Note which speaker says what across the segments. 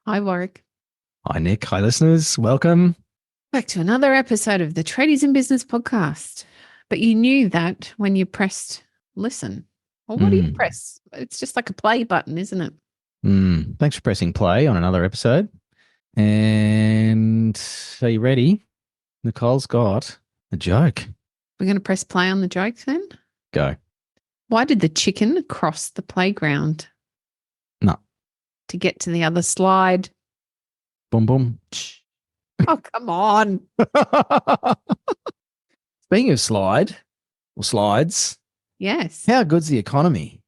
Speaker 1: Hi, Warwick.
Speaker 2: Hi, Nick. Hi, listeners. Welcome.
Speaker 1: Back to another episode of the Tradies in Business podcast. But you knew that when you pressed listen. Well, what do you
Speaker 2: Mm.
Speaker 1: press? It's just like a play button, isn't it?
Speaker 2: Thanks for pressing play on another episode. And are you ready? Nicole's got a joke.
Speaker 1: We're going to press play on the joke then.
Speaker 2: Go.
Speaker 1: Why did the chicken cross the playground?
Speaker 2: No.
Speaker 1: To get to the other slide.
Speaker 2: Boom, boom.
Speaker 1: Oh, come on.
Speaker 2: Speaking of slides,
Speaker 1: Yes.
Speaker 2: how good's the economy?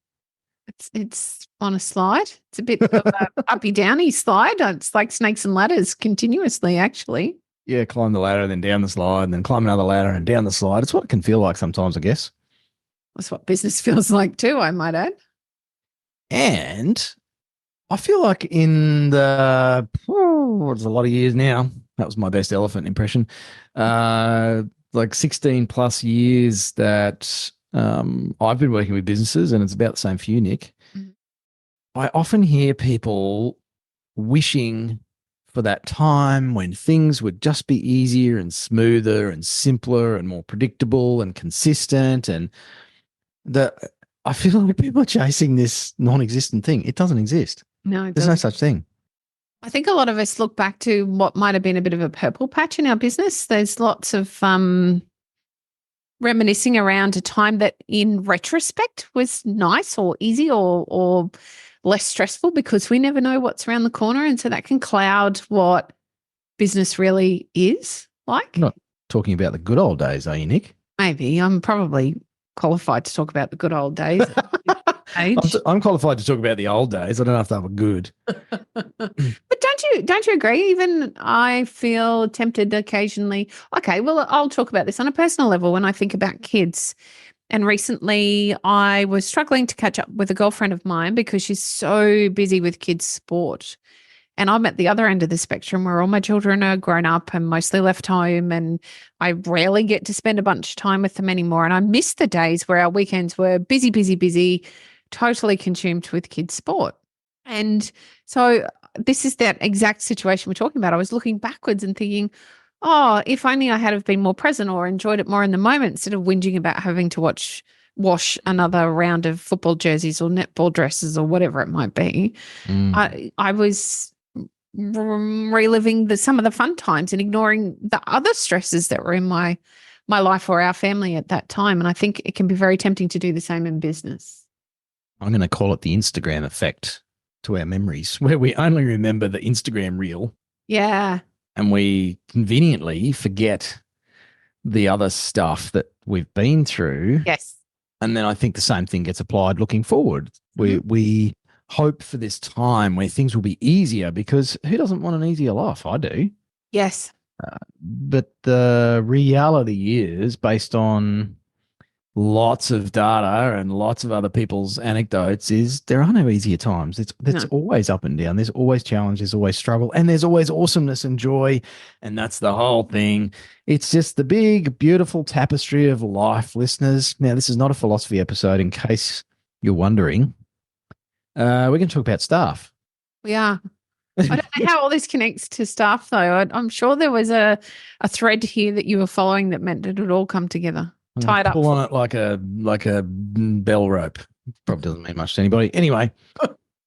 Speaker 1: It's on a slide. It's a bit of a uppy downy slide. It's like snakes and ladders continuously, actually.
Speaker 2: Yeah, climb the ladder and then down the slide and then climb another ladder and down the slide. It's what it can feel like sometimes, I guess.
Speaker 1: That's what business feels like too, I might add.
Speaker 2: And I feel like in it's a lot of years now. That was my best elephant impression. Like 16 plus years that I've been working with businesses, and it's about the same for you, Nick.
Speaker 1: Mhm.
Speaker 2: I often hear people wishing for that time when things would just be easier and smoother and simpler and more predictable and consistent. And I feel like people are chasing this non-existent thing. It doesn't exist.
Speaker 1: No, it
Speaker 2: There's no
Speaker 1: doesn't.
Speaker 2: such thing.
Speaker 1: I think a lot of us look back to what might have been a bit of a purple patch in our business. There's lots of reminiscing around a time that in retrospect was nice or easy or less stressful because we never know what's around the corner. And so that can cloud what business really is like.
Speaker 2: You're not talking about the good old days, are you, Nick?
Speaker 1: Maybe I'm probably qualified to talk about the good old days at this age.
Speaker 2: I'm qualified to talk about the old days. I don't know if they were good.
Speaker 1: But don't you agree? Even I feel tempted occasionally. Okay, well, I'll talk about this on a personal level when I think about kids. And recently I was struggling to catch up with a girlfriend of mine because she's so busy with kids' sport. And I'm at the other end of the spectrum where all my children are grown up and mostly left home, and I rarely get to spend a bunch of time with them anymore. And I miss the days where our weekends were busy, busy, busy, totally consumed with kids' sport. And so this is that exact situation we're talking about. I was looking backwards and thinking, oh, if only I had have been more present or enjoyed it more in the moment instead of whinging about having to wash another round of football jerseys or netball dresses or whatever it might be. I was reliving some of the fun times and ignoring the other stresses that were in my life or our family at that time. And I think it can be very tempting to do the same in business.
Speaker 2: I'm going to call it the Instagram effect to our memories, where we only remember the Instagram reel.
Speaker 1: Yeah.
Speaker 2: And we conveniently forget the other stuff that we've been through.
Speaker 1: Yes.
Speaker 2: And then I think the same thing gets applied looking forward. We hope for this time where things will be easier, because who doesn't want an easier life? I do.
Speaker 1: Yes.
Speaker 2: But the reality is, based on lots of data and lots of other people's anecdotes, is there are no easier times. It's
Speaker 1: No.
Speaker 2: always up and down. There's always challenge, there's always struggle, and there's always awesomeness and joy. And that's the whole thing. It's just the big, beautiful tapestry of life, listeners. Now, this is not a philosophy episode, in case you're wondering. We're going to talk about staff.
Speaker 1: We are. I don't know how all this connects to staff, though. I'm sure there was a thread here that you were following that meant it would all come together. Tied up.
Speaker 2: Pull on it like a bell rope. Probably doesn't mean much to anybody. Anyway,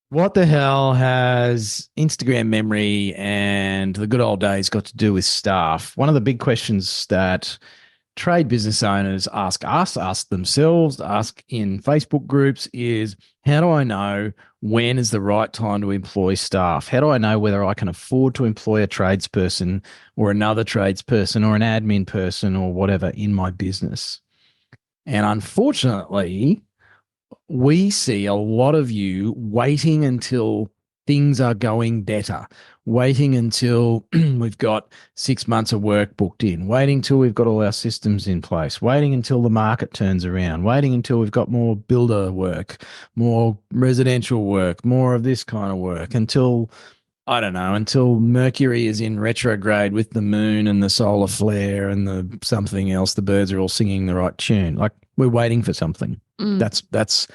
Speaker 2: what the hell has Instagram memory and the good old days got to do with staff? One of the big questions that trade business owners ask us, ask themselves, ask in Facebook groups is, how do I know when is the right time to employ staff? How do I know whether I can afford to employ a tradesperson or another tradesperson or an admin person or whatever in my business? And unfortunately, we see a lot of you waiting until things are going better, waiting until we've got 6 months of work booked in, waiting until we've got all our systems in place, waiting until the market turns around, waiting until we've got more builder work, more residential work, more of this kind of work, until, I don't know, until Mercury is in retrograde with the moon and the solar flare and the something else, the birds are all singing the right tune. Like, we're waiting for something. That's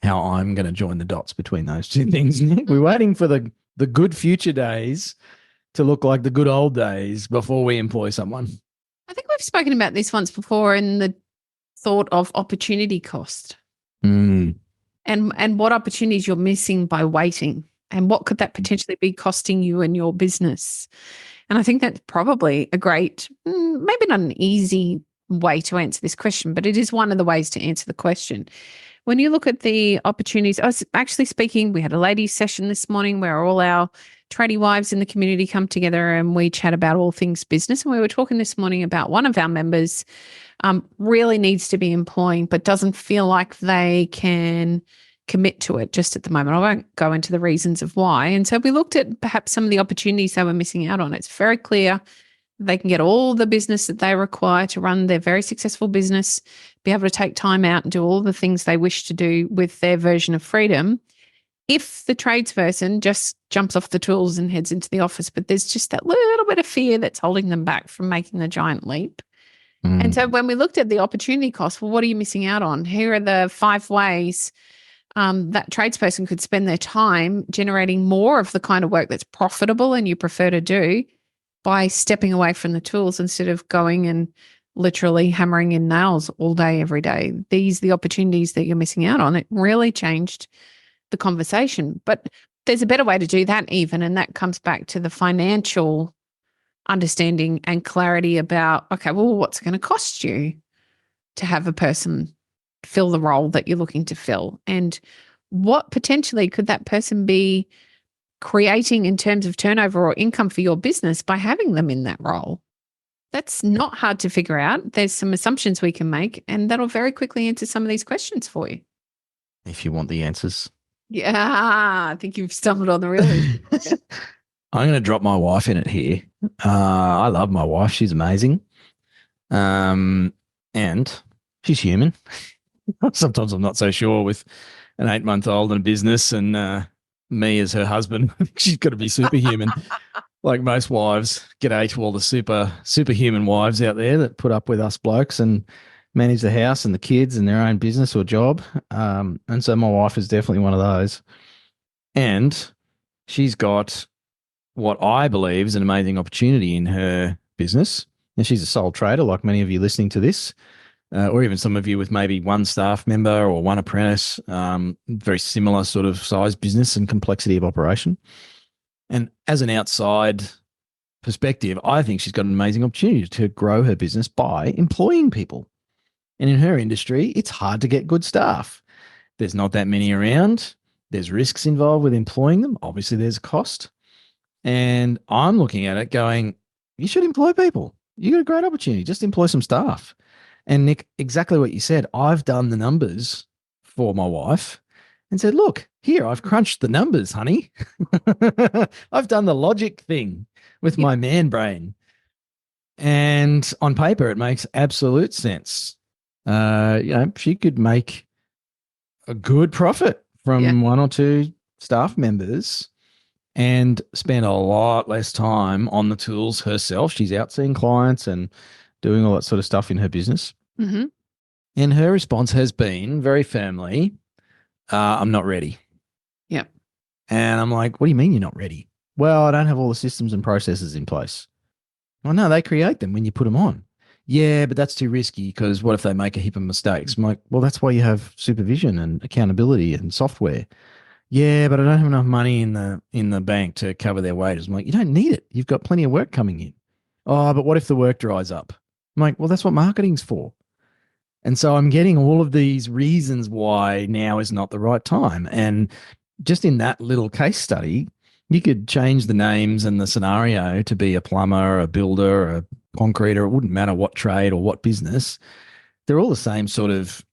Speaker 2: how I'm going to join the dots between those two things. We're waiting for the the good future days to look like the good old days before we employ someone.
Speaker 1: I think we've spoken about this once before in the thought of opportunity cost and what opportunities you're missing by waiting and what could that potentially be costing you and your business. And I think that's probably a great, maybe not an easy way to answer this question, but it is one of the ways to answer the question. When you look at the opportunities, I was actually speaking, we had a ladies session this morning where all our tradie wives in the community come together and we chat about all things business. And we were talking this morning about one of our members really needs to be employing, but doesn't feel like they can commit to it just at the moment. I won't go into the reasons of why. And so we looked at perhaps some of the opportunities they were missing out on. It's very clear they can get all the business that they require to run their very successful business, be able to take time out and do all the things they wish to do with their version of freedom. If the tradesperson just jumps off the tools and heads into the office, but there's just that little bit of fear that's holding them back from making the giant leap. And so when we looked at the opportunity cost, well, what are you missing out on? Here are the 5 ways that tradesperson could spend their time generating more of the kind of work that's profitable and you prefer to do by stepping away from the tools instead of going and literally hammering in nails all day, every day. These are the opportunities that you're missing out on. It really changed the conversation. But there's a better way to do that even, and that comes back to the financial understanding and clarity about, okay, well, what's it going to cost you to have a person fill the role that you're looking to fill? And what potentially could that person be creating in terms of turnover or income for your business by having them in that role? That's not hard to figure out. There's some assumptions we can make, and that'll very quickly answer some of these questions for you.
Speaker 2: If you want the answers.
Speaker 1: Yeah, I think you've stumbled on the real answer.
Speaker 2: I'm going to drop my wife in it here. I love my wife. She's amazing. And she's human. Sometimes I'm not so sure with an 8-month-old and a business and me as her husband. She's got to be superhuman. Like most wives. G'day to all the superhuman wives out there that put up with us blokes and manage the house and the kids and their own business or job. And so my wife is definitely one of those. And she's got what I believe is an amazing opportunity in her business. And she's a sole trader, like many of you listening to this, or even some of you with maybe one staff member or one apprentice, very similar sort of size business and complexity of operation. And as an outside perspective, I think she's got an amazing opportunity to grow her business by employing people. And in her industry, it's hard to get good staff. There's not that many around. There's risks involved with employing them. Obviously, there's a cost. And I'm looking at it going, you should employ people. You got a great opportunity. Just employ some staff. And Nick, exactly what you said. I've done the numbers for my wife and said, look, here, I've crunched the numbers, honey. I've done the logic thing with my man brain. And on paper, it makes absolute sense. She could make a good profit from 1 or 2 staff members and spend a lot less time on the tools herself. She's out seeing clients and doing all that sort of stuff in her business.
Speaker 1: Mm-hmm.
Speaker 2: And her response has been very firmly, I'm not ready.
Speaker 1: Yep.
Speaker 2: And I'm like, what do you mean you're not ready? Well, I don't have all the systems and processes in place. Well, no, they create them when you put them on. Yeah, but that's too risky because what if they make a heap of mistakes? I'm like, well, that's why you have supervision and accountability and software. Yeah, but I don't have enough money in the bank to cover their wages. I'm like, you don't need it. You've got plenty of work coming in. Oh, but what if the work dries up? I'm like, well, that's what marketing's for. And so I'm getting all of these reasons why now is not the right time. And just in that little case study, you could change the names and the scenario to be a plumber, a builder, a concreter. It wouldn't matter what trade or what business. They're all the same sort of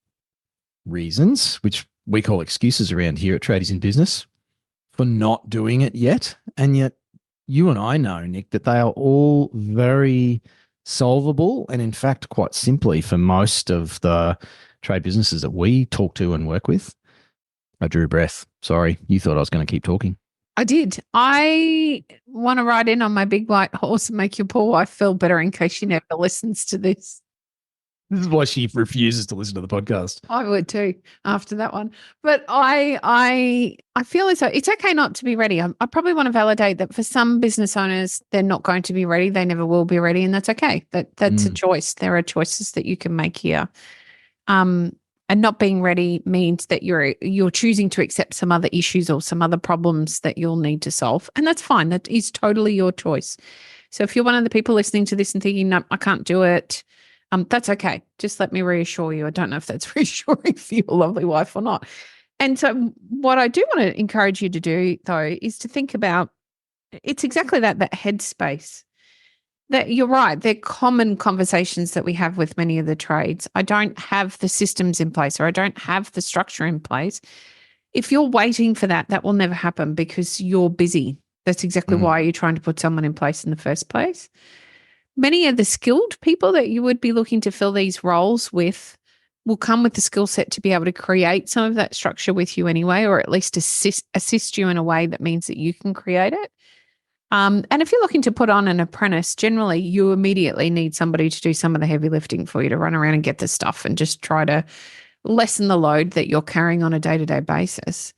Speaker 2: reasons, which we call excuses around here at Tradies in Business, for not doing it yet. And yet you and I know, Nick, that they are all very solvable and in fact quite simply for most of the trade businesses that we talk to and work with. I drew a breath. Sorry, you thought I was going to keep talking.
Speaker 1: I did. I want to ride in on my big white horse and make your poor wife feel better in case she never listens to this.
Speaker 2: This is why she refuses to listen to the podcast.
Speaker 1: I would too after that one. But I feel as though it's okay not to be ready. I probably want to validate that for some business owners, they're not going to be ready. They never will be ready, and that's okay. That's a choice. There are choices that you can make here. And not being ready means that you're choosing to accept some other issues or some other problems that you'll need to solve, and that's fine. That is totally your choice. So if you're one of the people listening to this and thinking, no, I can't do it, that's okay. Just let me reassure you. I don't know if that's reassuring for your lovely wife or not. And so what I do want to encourage you to do, though, is to think about it's exactly that headspace. That you're right. They're common conversations that we have with many of the trades. I don't have the systems in place or I don't have the structure in place. If you're waiting for that, that will never happen because you're busy. That's exactly why you're trying to put someone in place in the first place. Many of the skilled people that you would be looking to fill these roles with will come with the skill set to be able to create some of that structure with you anyway, or at least assist you in a way that means that you can create it. And if you're looking to put on an apprentice, generally you immediately need somebody to do some of the heavy lifting for you, to run around and get the stuff and just try to lessen the load that you're carrying on a day-to-day basis.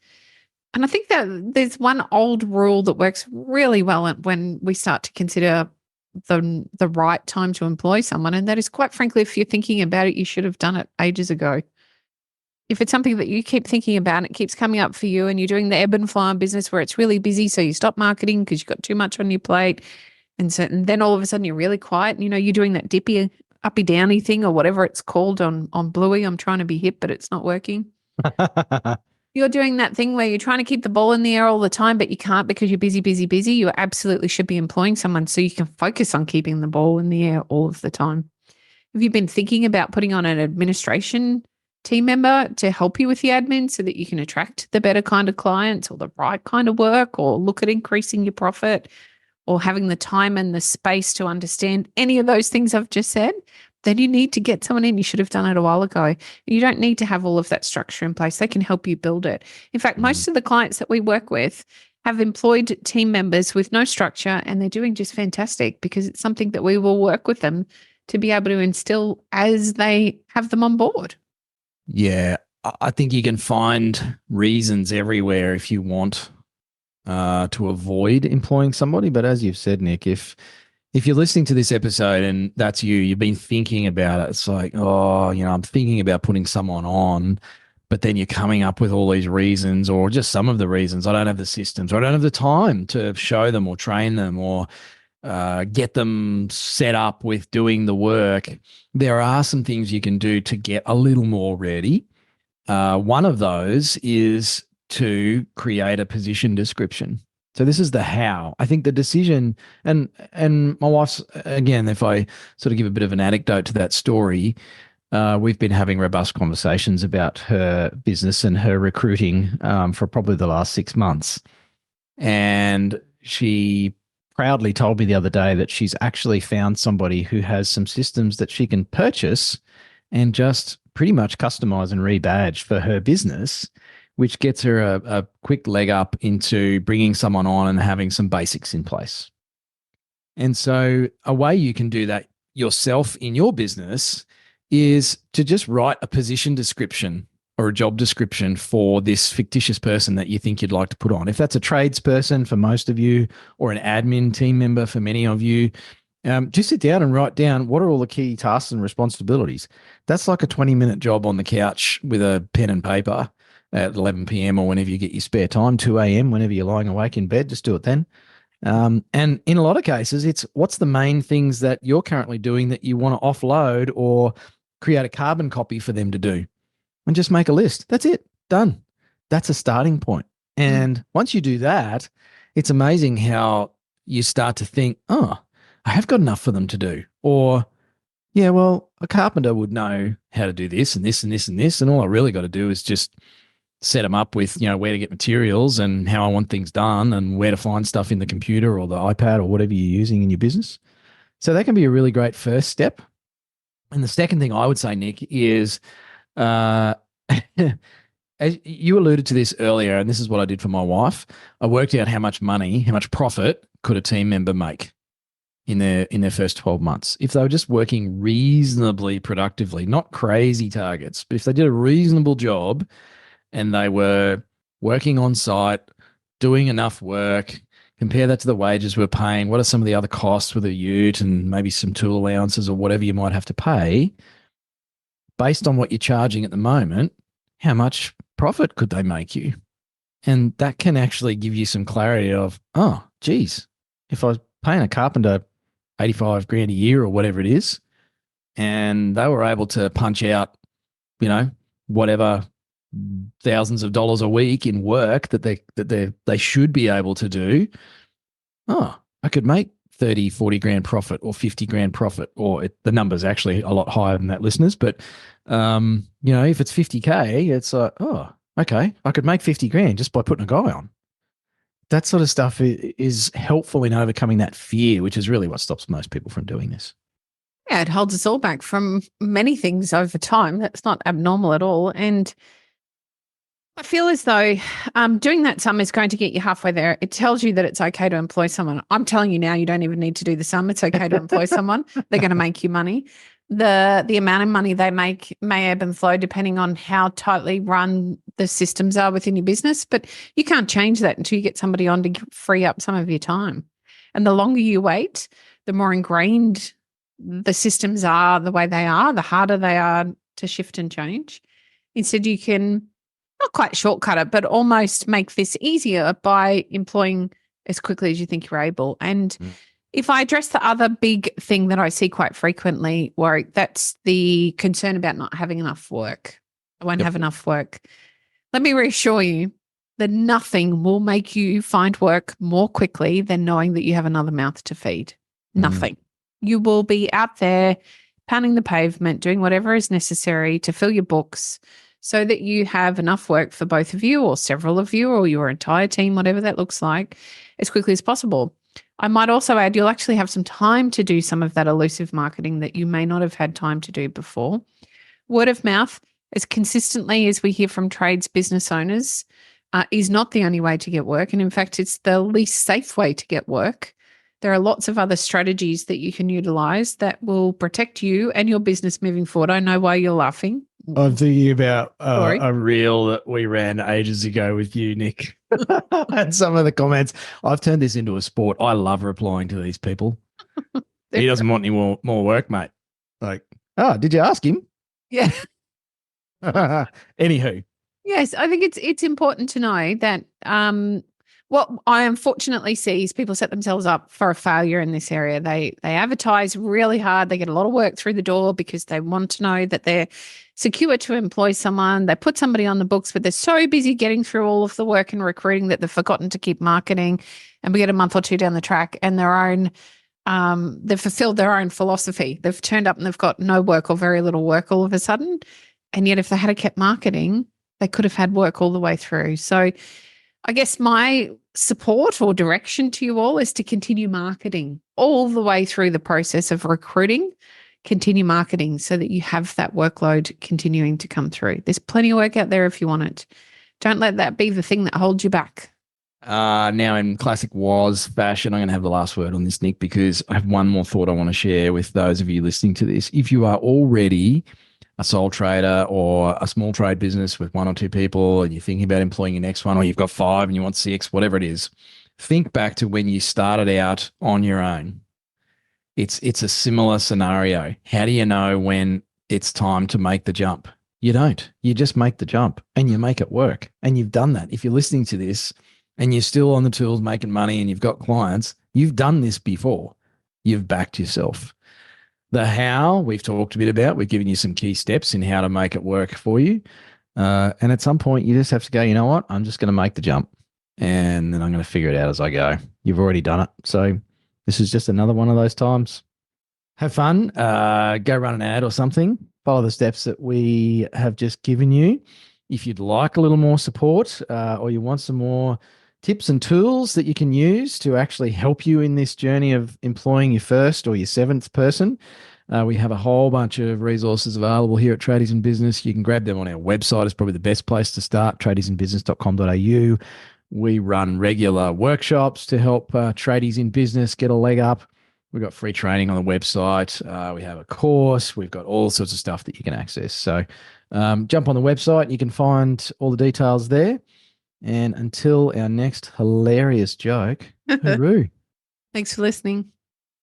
Speaker 1: And I think that there's one old rule that works really well when we start to consider the right time to employ someone. And that is, quite frankly, if you're thinking about it, you should have done it ages ago. If it's something that you keep thinking about and it keeps coming up for you and you're doing the ebb and flow business where it's really busy, so you stop marketing because you've got too much on your plate, and then all of a sudden you're really quiet, and you're doing that dippy, uppy, downy thing or whatever it's called on Bluey. I'm trying to be hip, but it's not working. You're doing that thing where you're trying to keep the ball in the air all the time, but you can't because you're busy, busy, busy. You absolutely should be employing someone so you can focus on keeping the ball in the air all of the time. Have you been thinking about putting on an administration team member to help you with the admin so that you can attract the better kind of clients or the right kind of work, or look at increasing your profit, or having the time and the space to understand any of those things I've just said? Then you need to get someone in. You should have done it a while ago. You don't need to have all of that structure in place. They can help you build it. In fact, most of the clients that we work with have employed team members with no structure, and they're doing just fantastic because it's something that we will work with them to be able to instill as they have them on board.
Speaker 2: Yeah, I think you can find reasons everywhere if you want to avoid employing somebody. But as you've said, Nick, if you're listening to this episode and that's you've been thinking about it, it's like, oh, I'm thinking about putting someone on, but then you're coming up with all these reasons, or just some of the reasons. I don't have the systems, or I don't have the time to show them or train them or get them set up with doing the work. There are some things you can do to get a little more ready. One of those is to create a position description. So this is the how. I think the decision, and my wife's, again, if I sort of give a bit of an anecdote to that story, we've been having robust conversations about her business and her recruiting for probably the last 6 months. And she proudly told me the other day that she's actually found somebody who has some systems that she can purchase and just pretty much customize and rebadge for her business, which gets her a quick leg up into bringing someone on and having some basics in place. And so a way you can do that yourself in your business is to just write a position description or a job description for this fictitious person that you think you'd like to put on. If that's a tradesperson for most of you, or an admin team member for many of you, just sit down and write down what are all the key tasks and responsibilities. That's like a 20-minute job on the couch with a pen and paper at 11 p.m. or whenever you get your spare time, 2 a.m., whenever you're lying awake in bed, just do it then. And in a lot of cases, it's what's the main things that you're currently doing that you want to offload or create a carbon copy for them to do. And just make a list. That's it. Done. That's a starting point. And once you do that, it's amazing how you start to think, oh, I have got enough for them to do. Or, yeah, well, a carpenter would know how to do this and this and this and this. And all I really got to do is just set them up with, where to get materials and how I want things done and where to find stuff in the computer or the iPad or whatever you're using in your business. So that can be a really great first step. And the second thing I would say, Nick, is as you alluded to this earlier, and this is what I did for my wife. I worked out how much money, how much profit could a team member make. in their first 12 months. If they were just working reasonably productively, not crazy targets, but if they did a reasonable job and they were working on site, doing enough work, compare that to the wages we're paying, what are some of the other costs with a ute and maybe some tool allowances or whatever you might have to pay, based on what you're charging at the moment, how much profit could they make you? And that can actually give you some clarity of, oh, geez, if I was paying a carpenter 85 grand a year or whatever it is, and they were able to punch out, whatever thousands of dollars a week in work that they should be able to do. Oh, I could make 30, 40 grand profit or 50 grand profit, or the number's actually a lot higher than that, listeners. But, if it's 50K, it's like, oh, okay, I could make 50 grand just by putting a guy on. That sort of stuff is helpful in overcoming that fear, which is really what stops most people from doing this.
Speaker 1: Yeah, it holds us all back from many things over time. That's not abnormal at all. And I feel as though doing that sum is going to get you halfway there. It tells you that it's okay to employ someone. I'm telling you now, you don't even need to do the sum. It's okay to employ someone. They're going to make you money. The amount of money they make may ebb and flow depending on how tightly run the systems are within your business, but you can't change that until you get somebody on to free up some of your time. And the longer you wait, the more ingrained the systems are the way they are, the harder they are to shift and change. Instead, you can not quite shortcut it, but almost make this easier by employing as quickly as you think you're able. And if I address the other big thing that I see quite frequently, Warwick, that's the concern about not having enough work. I won't have enough work. Let me reassure you that nothing will make you find work more quickly than knowing that you have another mouth to feed. Nothing. You will be out there pounding the pavement, doing whatever is necessary to fill your books so that you have enough work for both of you or several of you or your entire team, whatever that looks like, as quickly as possible. I might also add, you'll actually have some time to do some of that elusive marketing that you may not have had time to do before. Word of mouth, as consistently as we hear from trades business owners, is not the only way to get work. And in fact, it's the least safe way to get work. There are lots of other strategies that you can utilize that will protect you and your business moving forward. I know why you're laughing.
Speaker 2: I'm thinking about a reel that we ran ages ago with you, Nick. And some of the comments. I've turned this into a sport. I love replying to these people. He doesn't want any more work, mate. Like, oh, did you ask him?
Speaker 1: Yeah.
Speaker 2: Anywho.
Speaker 1: Yes, I think it's important to know that what I unfortunately see is people set themselves up for a failure in this area. They advertise really hard. They get a lot of work through the door because they want to know that they're secure to employ someone. They put somebody on the books, but they're so busy getting through all of the work and recruiting that they've forgotten to keep marketing. And we get a month or two down the track and they've fulfilled their own philosophy. They've turned up and they've got no work or very little work all of a sudden. And yet if they had kept marketing, they could have had work all the way through. So I guess my support or direction to you all is to continue marketing all the way through the process of recruiting, continue marketing so that you have that workload continuing to come through. There's plenty of work out there if you want it. Don't let that be the thing that holds you back.
Speaker 2: Now in classic Waz fashion, I'm going to have the last word on this, Nick, because I have one more thought I want to share with those of you listening to this. If you are already a sole trader or a small trade business with one or two people and you're thinking about employing your next one, or you've got 5 and you want 6, whatever it is, think back to when you started out on your own. It's a similar scenario. How do you know when it's time to make the jump? You don't. You just make the jump and you make it work. And you've done that. If you're listening to this and you're still on the tools making money and you've got clients, you've done this before. You've backed yourself. The how we've talked a bit about. We've given you some key steps in how to make it work for you. And at some point, you just have to go, you know what? I'm just going to make the jump and then I'm going to figure it out as I go. You've already done it. So this is just another one of those times. Have fun. Go run an ad or something. Follow the steps that we have just given you. If you'd like a little more support or you want some more tips and tools that you can use to actually help you in this journey of employing your first or your 7th person, we have a whole bunch of resources available here at Tradies in Business. You can grab them on our website. It's probably the best place to start, tradiesinbusiness.com.au. We run regular workshops to help tradies in business get a leg up. We've got free training on the website. We have a course. We've got all sorts of stuff that you can access. So jump on the website. You can find all the details there. And until our next hilarious joke, hooroo.
Speaker 1: Thanks for listening.